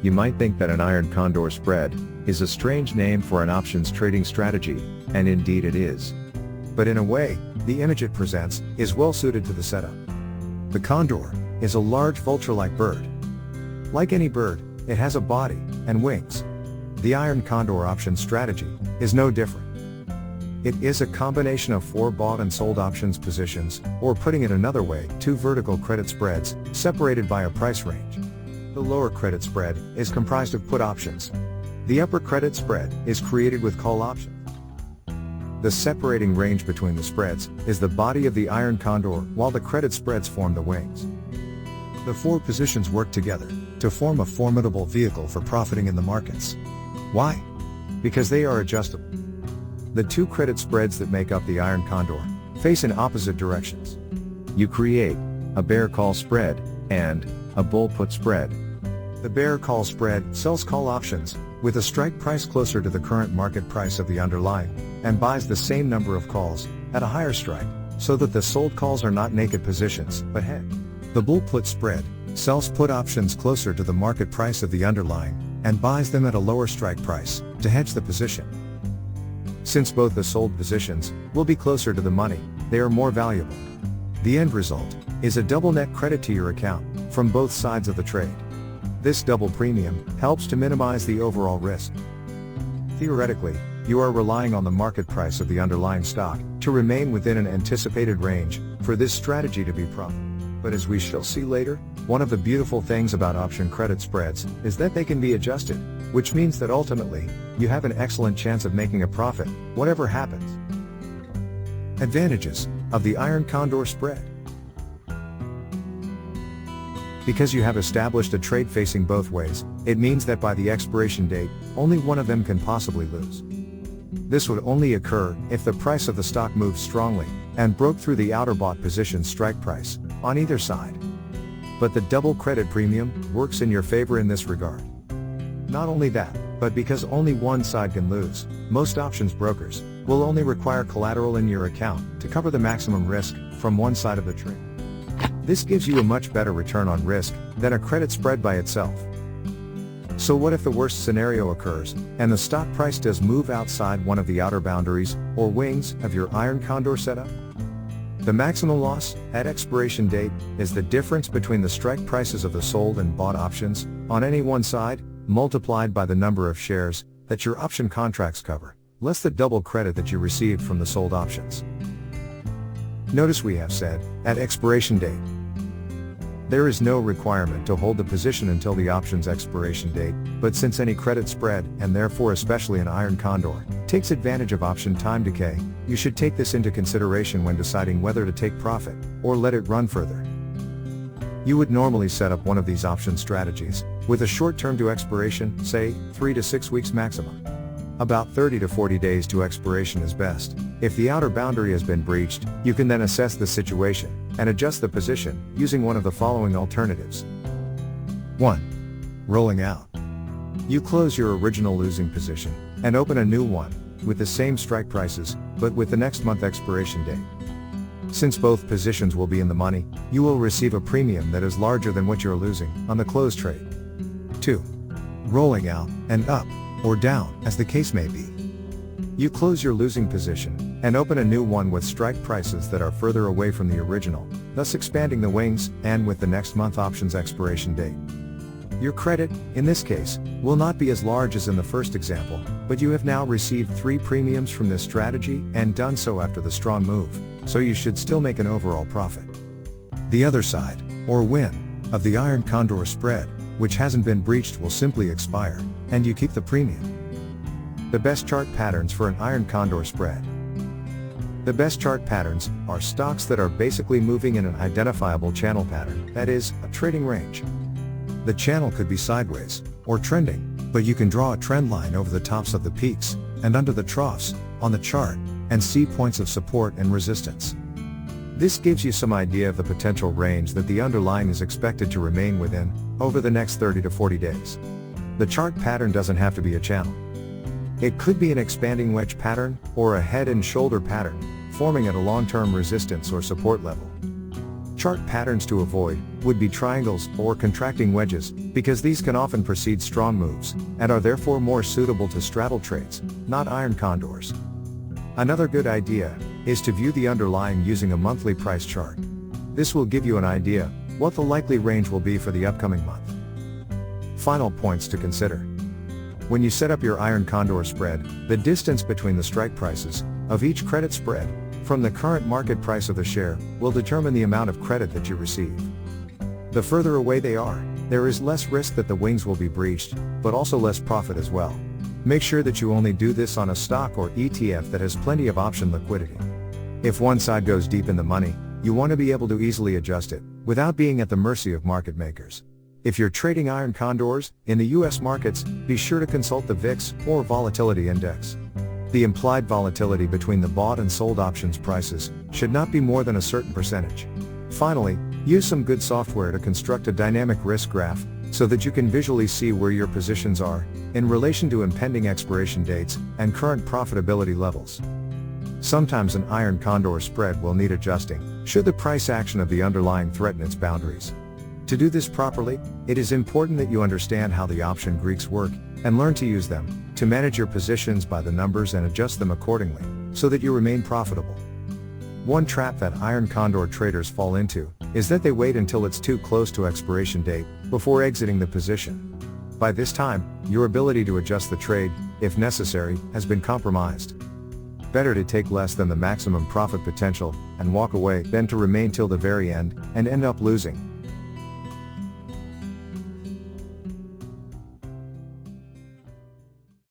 You might think that an iron condor spread is a strange name for an options trading strategy, and indeed it is. But in a way, the image it presents is well suited to the setup. The condor is a large vulture-like bird. Like any bird, it has a body and wings. The iron condor option strategy is no different. It is a combination of 4 bought and sold options positions, or putting it another way, 2 vertical credit spreads, separated by a price range. The lower credit spread is comprised of put options. The upper credit spread is created with call options. The separating range between the spreads is the body of the iron condor, while the credit spreads form the wings. The 4 positions work together to form a formidable vehicle for profiting in the markets. Why? Because they are adjustable. The 2 credit spreads that make up the iron condor face in opposite directions. You create a bear call spread and a bull put spread. The bear call spread sells call options with a strike price closer to the current market price of the underlying, and buys the same number of calls at a higher strike, so that the sold calls are not naked positions, but hedged. The bull put spread sells put options closer to the market price of the underlying, and buys them at a lower strike price to hedge the position. Since both the sold positions will be closer to the money, they are more valuable. The end result is a double net credit to your account from both sides of the trade. This double premium helps to minimize the overall risk. Theoretically, you are relying on the market price of the underlying stock to remain within an anticipated range for this strategy to be profitable. But as we shall see later, one of the beautiful things about option credit spreads is that they can be adjusted, which means that ultimately, you have an excellent chance of making a profit, whatever happens. Advantages of the iron condor spread. Because you have established a trade facing both ways, it means that by the expiration date, only one of them can possibly lose. This would only occur if the price of the stock moved strongly and broke through the outer bought position's strike price on either side. But the double credit premium works in your favor in this regard. Not only that, but because only one side can lose, most options brokers will only require collateral in your account to cover the maximum risk from one side of the trade. This gives you a much better return on risk than a credit spread by itself. So what if the worst scenario occurs, and the stock price does move outside one of the outer boundaries, or wings, of your iron condor setup? The maximum loss, at expiration date, is the difference between the strike prices of the sold and bought options, on any one side, multiplied by the number of shares that your option contracts cover, less the double credit that you received from the sold options. Notice we have said, at expiration date. There is no requirement to hold the position until the option's expiration date, but since any credit spread, and therefore especially an iron condor, takes advantage of option time decay, you should take this into consideration when deciding whether to take profit, or let it run further. You would normally set up one of these option strategies, with a short term to expiration, say, 3 to 6 weeks maximum. About 30 to 40 days to expiration is best. If the outer boundary has been breached, you can then assess the situation, and adjust the position, using one of the following alternatives. 1. Rolling out. You close your original losing position, and open a new one, with the same strike prices, but with the next month expiration date. Since both positions will be in the money, you will receive a premium that is larger than what you're losing on the closed trade. 2. Rolling out, and up, or down, as the case may be. You close your losing position, and open a new one with strike prices that are further away from the original, thus expanding the wings, and with the next month option's expiration date. Your credit, in this case, will not be as large as in the first example, but you have now received 3 premiums from this strategy, and done so after the strong move, so you should still make an overall profit. The other side, or win, of the iron condor spread, which hasn't been breached, will simply expire, and you keep the premium. The best chart patterns for an iron condor spread. The best chart patterns are stocks that are basically moving in an identifiable channel pattern, that is, a trading range. The channel could be sideways, or trending, but you can draw a trend line over the tops of the peaks, and under the troughs, on the chart, and see points of support and resistance. This gives you some idea of the potential range that the underlying is expected to remain within, over the next 30 to 40 days. The chart pattern doesn't have to be a channel. It could be an expanding wedge pattern, or a head and shoulder pattern, forming at a long-term resistance or support level. Chart patterns to avoid would be triangles or contracting wedges, because these can often precede strong moves, and are therefore more suitable to straddle trades, not iron condors. Another good idea is to view the underlying using a monthly price chart. This will give you an idea what the likely range will be for the upcoming month. Final points to consider. When you set up your iron condor spread, the distance between the strike prices of each credit spread from the current market price of the share will determine the amount of credit that you receive. The further away they are, there is less risk that the wings will be breached, but also less profit as well. Make sure that you only do this on a stock or ETF that has plenty of option liquidity. If one side goes deep in the money, you want to be able to easily adjust it, without being at the mercy of market makers. If you're trading iron condors in the US markets, be sure to consult the VIX or Volatility Index. The implied volatility between the bought and sold options prices should not be more than a certain percentage. Finally, use some good software to construct a dynamic risk graph, so that you can visually see where your positions are, in relation to impending expiration dates, and current profitability levels. Sometimes an iron condor spread will need adjusting, should the price action of the underlying threaten its boundaries. To do this properly, it is important that you understand how the option Greeks work, and learn to use them, to manage your positions by the numbers and adjust them accordingly, so that you remain profitable. One trap that iron condor traders fall into, is that they wait until it's too close to expiration date, before exiting the position. By this time, your ability to adjust the trade, if necessary, has been compromised. Better to take less than the maximum profit potential, and walk away, than to remain till the very end, and end up losing.